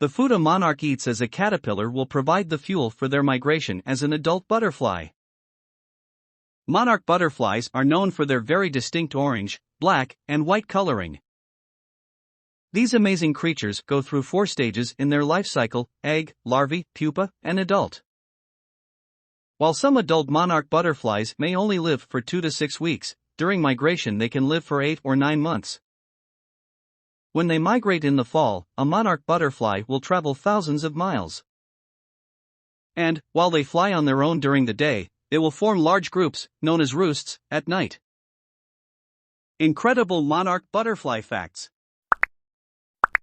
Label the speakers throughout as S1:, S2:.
S1: The food a monarch eats as a caterpillar will provide the fuel for their migration as an adult butterfly. Monarch butterflies are known for their very distinct orange, black, and white coloring. These amazing creatures go through 4 stages in their life cycle: egg, larvae, pupa, and adult. While some adult monarch butterflies may only live for 2 to 6 weeks, during migration they can live for 8 or 9 months. When they migrate in the fall, a monarch butterfly will travel thousands of miles. And, while they fly on their own during the day, they will form large groups, known as roosts, at night. Incredible monarch butterfly facts.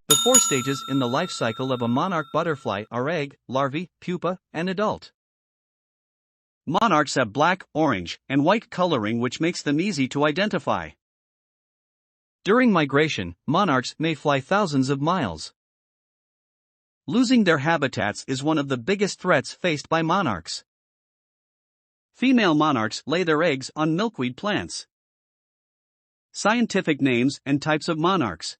S1: The 4 stages in the life cycle of a monarch butterfly are egg, larvae, pupa, and adult. Monarchs have black, orange, and white coloring, which makes them easy to identify. During migration, monarchs may fly thousands of miles. Losing their habitats is one of the biggest threats faced by monarchs. Female monarchs lay their eggs on milkweed plants. Scientific names and types of monarchs.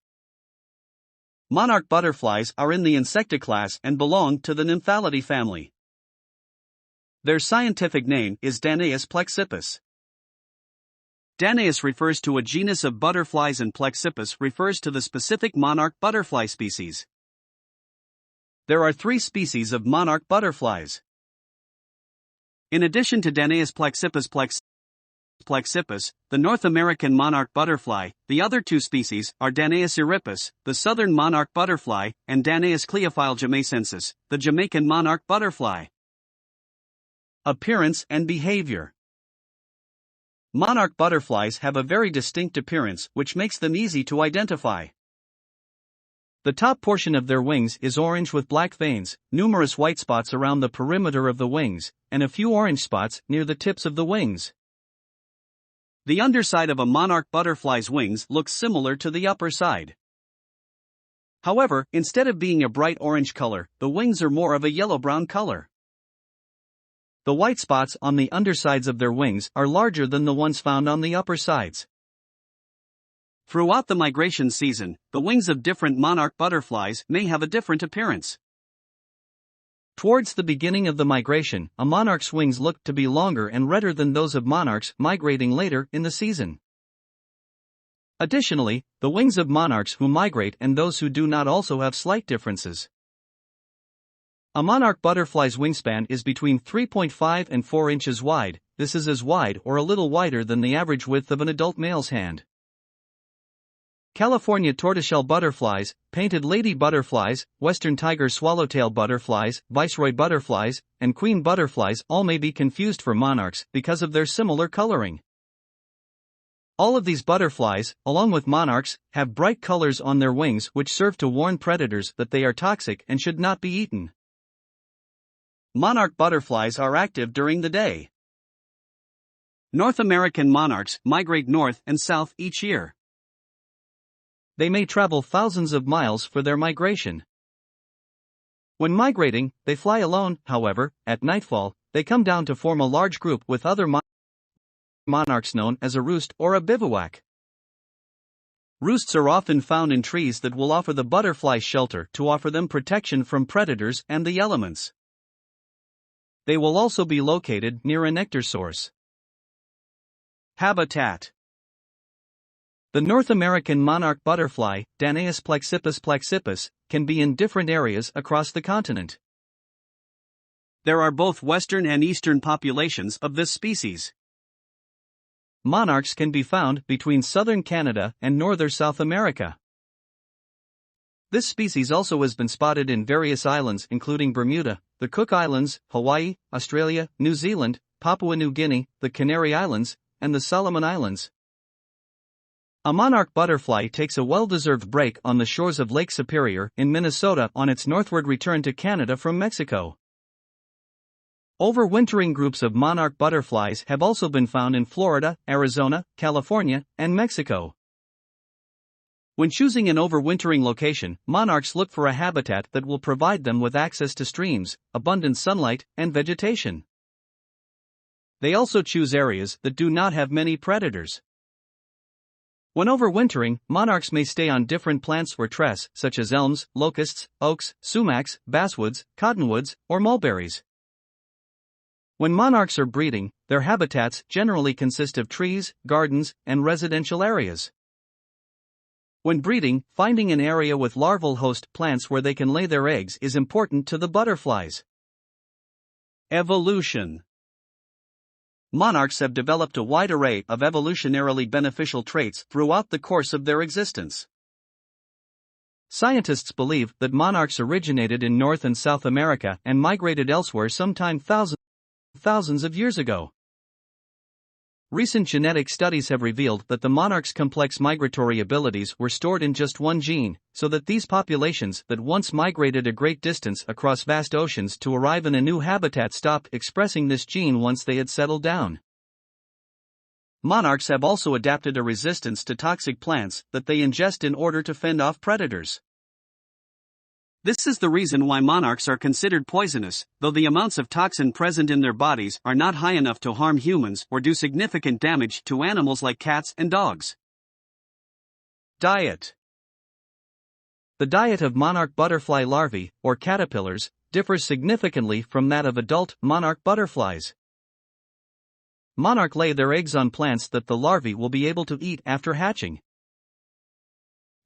S1: Monarch butterflies are in the Insecta class and belong to the Nymphalidae family. Their scientific name is Danaus plexippus. Danaus refers to a genus of butterflies and plexippus refers to the specific monarch butterfly species. There are 3 species of monarch butterflies. In addition to Danaus plexippus, the North American monarch butterfly, the other 2 species are Danaus erippus, the southern monarch butterfly, and Danaus cleophile jamaicensis, the Jamaican monarch butterfly. Appearance and behavior. Monarch butterflies have a very distinct appearance which makes them easy to identify. The top portion of their wings is orange with black veins, numerous white spots around the perimeter of the wings, and a few orange spots near the tips of the wings. The underside of a monarch butterfly's wings looks similar to the upper side. However, instead of being a bright orange color, the wings are more of a yellow-brown color. The white spots on the undersides of their wings are larger than the ones found on the upper sides. Throughout the migration season, the wings of different monarch butterflies may have a different appearance. Towards the beginning of the migration, a monarch's wings look to be longer and redder than those of monarchs migrating later in the season. Additionally, the wings of monarchs who migrate and those who do not also have slight differences. A monarch butterfly's wingspan is between 3.5 and 4 inches wide. This is as wide or a little wider than the average width of an adult male's hand. California tortoiseshell butterflies, painted lady butterflies, western tiger swallowtail butterflies, viceroy butterflies, and queen butterflies all may be confused for monarchs because of their similar coloring. All of these butterflies, along with monarchs, have bright colors on their wings which serve to warn predators that they are toxic and should not be eaten. Monarch butterflies are active during the day. North American monarchs migrate north and south each year. They may travel thousands of miles for their migration. When migrating, they fly alone. However, at nightfall, they come down to form a large group with other monarchs known as a roost or a bivouac. Roosts are often found in trees that will offer the butterflies shelter to offer them protection from predators and the elements. They will also be located near a nectar source. Habitat. The North American monarch butterfly, Danaus plexippus, can be in different areas across the continent. There are both western and eastern populations of this species. Monarchs can be found between southern Canada and northern South America. This species also has been spotted in various islands including Bermuda, the Cook Islands, Hawaii, Australia, New Zealand, Papua New Guinea, the Canary Islands, and the Solomon Islands. A monarch butterfly takes a well-deserved break on the shores of Lake Superior in Minnesota on its northward return to Canada from Mexico. Overwintering groups of monarch butterflies have also been found in Florida, Arizona, California, and Mexico. When choosing an overwintering location, monarchs look for a habitat that will provide them with access to streams, abundant sunlight, and vegetation. They also choose areas that do not have many predators. When overwintering, monarchs may stay on different plants or trees, such as elms, locusts, oaks, sumacs, basswoods, cottonwoods, or mulberries. When monarchs are breeding, their habitats generally consist of trees, gardens, and residential areas. When breeding, finding an area with larval host plants where they can lay their eggs is important to the butterflies. Evolution. Monarchs have developed a wide array of evolutionarily beneficial traits throughout the course of their existence. Scientists believe that monarchs originated in North and South America and migrated elsewhere sometime thousands of years ago. Recent genetic studies have revealed that the monarch's complex migratory abilities were stored in just one gene, so that these populations that once migrated a great distance across vast oceans to arrive in a new habitat stopped expressing this gene once they had settled down. Monarchs have also adapted a resistance to toxic plants that they ingest in order to fend off predators. This is the reason why monarchs are considered poisonous, though the amounts of toxin present in their bodies are not high enough to harm humans or do significant damage to animals like cats and dogs. Diet. The diet of monarch butterfly larvae, or caterpillars, differs significantly from that of adult monarch butterflies. Monarchs lay their eggs on plants that the larvae will be able to eat after hatching.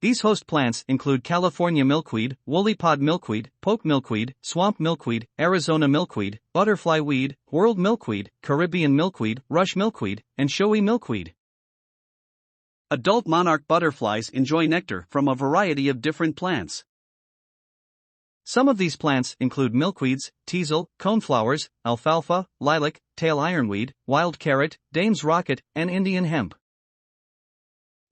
S1: These host plants include California milkweed, woolly pod milkweed, poke milkweed, swamp milkweed, Arizona milkweed, butterfly weed, world milkweed, Caribbean milkweed, rush milkweed, and showy milkweed. Adult monarch butterflies enjoy nectar from a variety of different plants. Some of these plants include milkweeds, teasel, coneflowers, alfalfa, lilac, tail ironweed, wild carrot, Dame's rocket, and Indian hemp.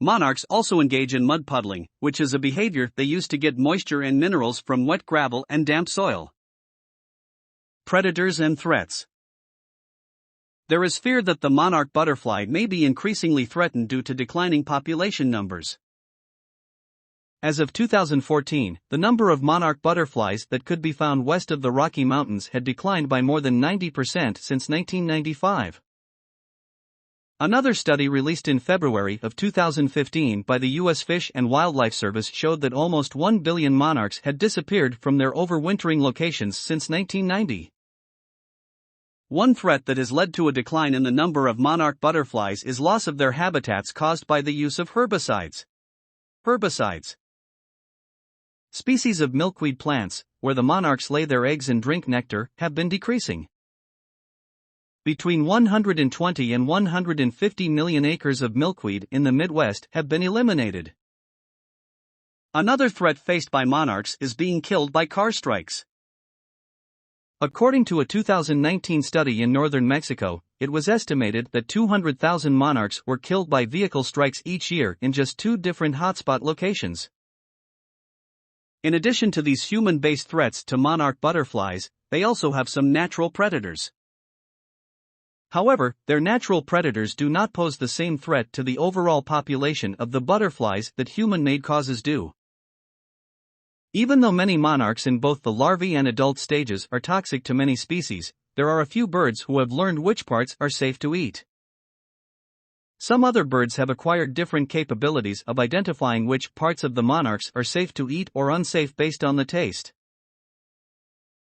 S1: Monarchs also engage in mud puddling, which is a behavior they use to get moisture and minerals from wet gravel and damp soil. Predators and threats. There is fear that the monarch butterfly may be increasingly threatened due to declining population numbers. As of 2014, the number of monarch butterflies that could be found west of the Rocky Mountains had declined by more than 90% since 1995. Another study released in February of 2015 by the U.S. Fish and Wildlife Service showed that almost 1 billion monarchs had disappeared from their overwintering locations since 1990. One threat that has led to a decline in the number of monarch butterflies is loss of their habitats caused by the use of herbicides. Species of milkweed plants, where the monarchs lay their eggs and drink nectar, have been decreasing. Between 120 and 150 million acres of milkweed in the Midwest have been eliminated. Another threat faced by monarchs is being killed by car strikes. According to a 2019 study in northern Mexico, it was estimated that 200,000 monarchs were killed by vehicle strikes each year in just 2 different hotspot locations. In addition to these human-based threats to monarch butterflies, they also have some natural predators. However, their natural predators do not pose the same threat to the overall population of the butterflies that human-made causes do. Even though many monarchs in both the larvae and adult stages are toxic to many species, there are a few birds who have learned which parts are safe to eat. Some other birds have acquired different capabilities of identifying which parts of the monarchs are safe to eat or unsafe based on the taste.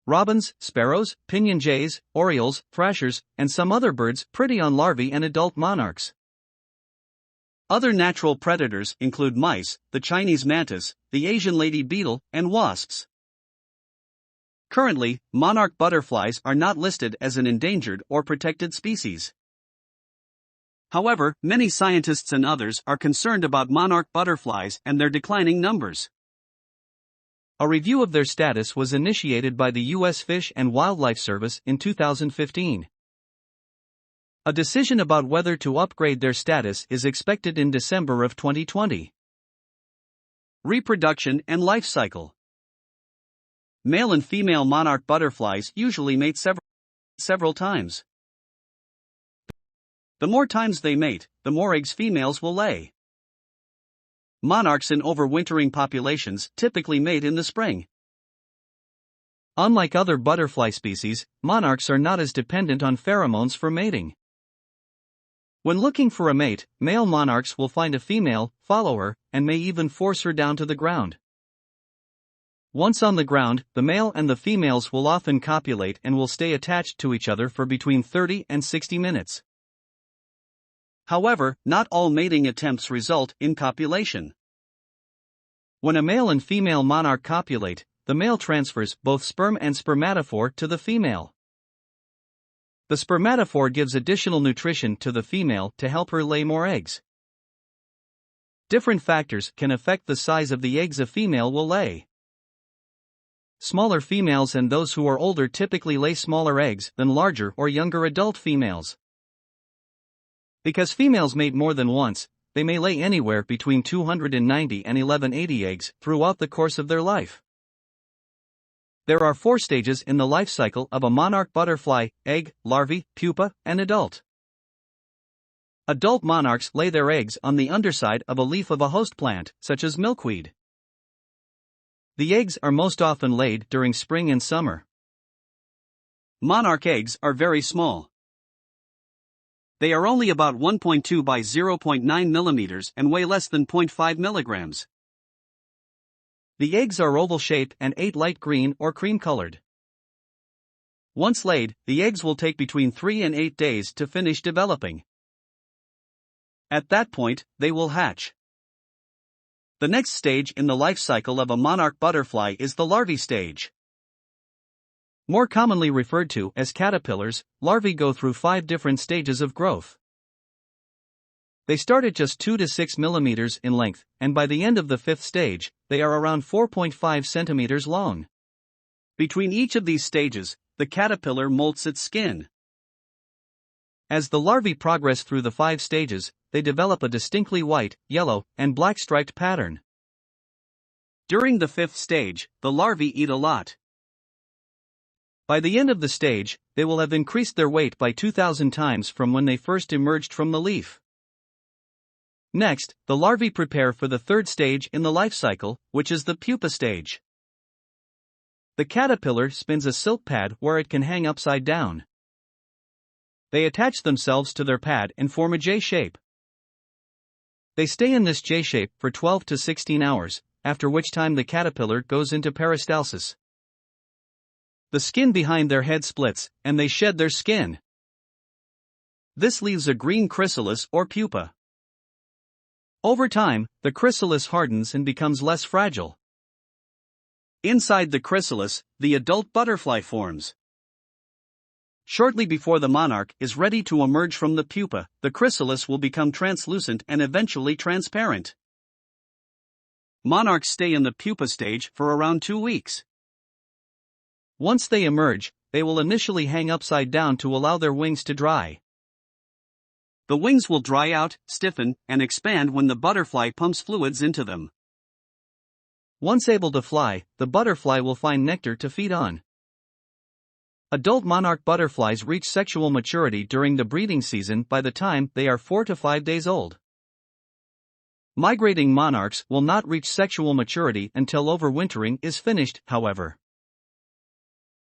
S1: Robins, sparrows, pinyon jays, orioles, thrashers, and some other birds prey on larvae and adult monarchs. Other natural predators include mice, the Chinese mantis, the Asian lady beetle, and wasps. Currently, monarch butterflies are not listed as an endangered or protected species. However, many scientists and others are concerned about monarch butterflies and their declining numbers. A review of their status was initiated by the U.S. Fish and Wildlife Service in 2015. A decision about whether to upgrade their status is expected in December of 2020. Reproduction and life cycle. Male and female monarch butterflies usually mate several times. The more times they mate, the more eggs females will lay. Monarchs in overwintering populations typically mate in the spring. Unlike other butterfly species, monarchs are not as dependent on pheromones for mating. When looking for a mate, male monarchs will find a female, follow her, and may even force her down to the ground. Once on the ground, the male and the females will often copulate and will stay attached to each other for between 30 and 60 minutes. However, not all mating attempts result in copulation. When a male and female monarch copulate, the male transfers both sperm and spermatophore to the female. The spermatophore gives additional nutrition to the female to help her lay more eggs. Different factors can affect the size of the eggs a female will lay. Smaller females and those who are older typically lay smaller eggs than larger or younger adult females. Because females mate more than once, they may lay anywhere between 290 and 1180 eggs throughout the course of their life. There are 4 stages in the life cycle of a monarch butterfly: egg, larvae, pupa, and adult. Adult monarchs lay their eggs on the underside of a leaf of a host plant, such as milkweed. The eggs are most often laid during spring and summer. Monarch eggs are very small. They are only about 1.2 by 0.9 millimeters and weigh less than 0.5 milligrams. The eggs are oval-shaped and 8 light green or cream-colored. Once laid, the eggs will take between 3 and 8 days to finish developing. At that point, they will hatch. The next stage in the life cycle of a monarch butterfly is the larvae stage. More commonly referred to as caterpillars, larvae go through 5 different stages of growth. They start at just 2 to 6 millimeters in length, and by the end of the 5th stage, they are around 4.5 centimeters long. Between each of these stages, the caterpillar molts its skin. As the larvae progress through the 5 stages, they develop a distinctly white, yellow, and black striped pattern. During the 5th stage, the larvae eat a lot. By the end of the stage, they will have increased their weight by 2,000 times from when they first emerged from the leaf. Next, the larvae prepare for the 3rd stage in the life cycle, which is the pupa stage. The caterpillar spins a silk pad where it can hang upside down. They attach themselves to their pad and form a J shape. They stay in this J shape for 12 to 16 hours, after which time the caterpillar goes into peristalsis. The skin behind their head splits, and they shed their skin. This leaves a green chrysalis or pupa. Over time, the chrysalis hardens and becomes less fragile. Inside the chrysalis, the adult butterfly forms. Shortly before the monarch is ready to emerge from the pupa, the chrysalis will become translucent and eventually transparent. Monarchs stay in the pupa stage for around 2 weeks. Once they emerge, they will initially hang upside down to allow their wings to dry. The wings will dry out, stiffen, and expand when the butterfly pumps fluids into them. Once able to fly, the butterfly will find nectar to feed on. Adult monarch butterflies reach sexual maturity during the breeding season by the time they are 4 to 5 days old. Migrating monarchs will not reach sexual maturity until overwintering is finished, however.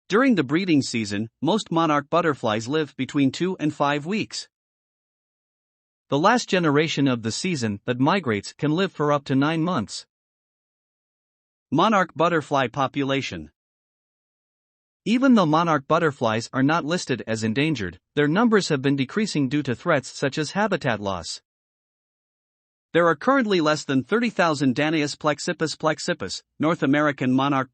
S1: During the breeding season, most monarch butterflies live between 2 and 5 weeks. The last generation of the season that migrates can live for up to 9 months. Monarch butterfly population. Even though monarch butterflies are not listed as endangered, their numbers have been decreasing due to threats such as habitat loss. There are currently less than 30,000 Danaus plexippus, North American monarch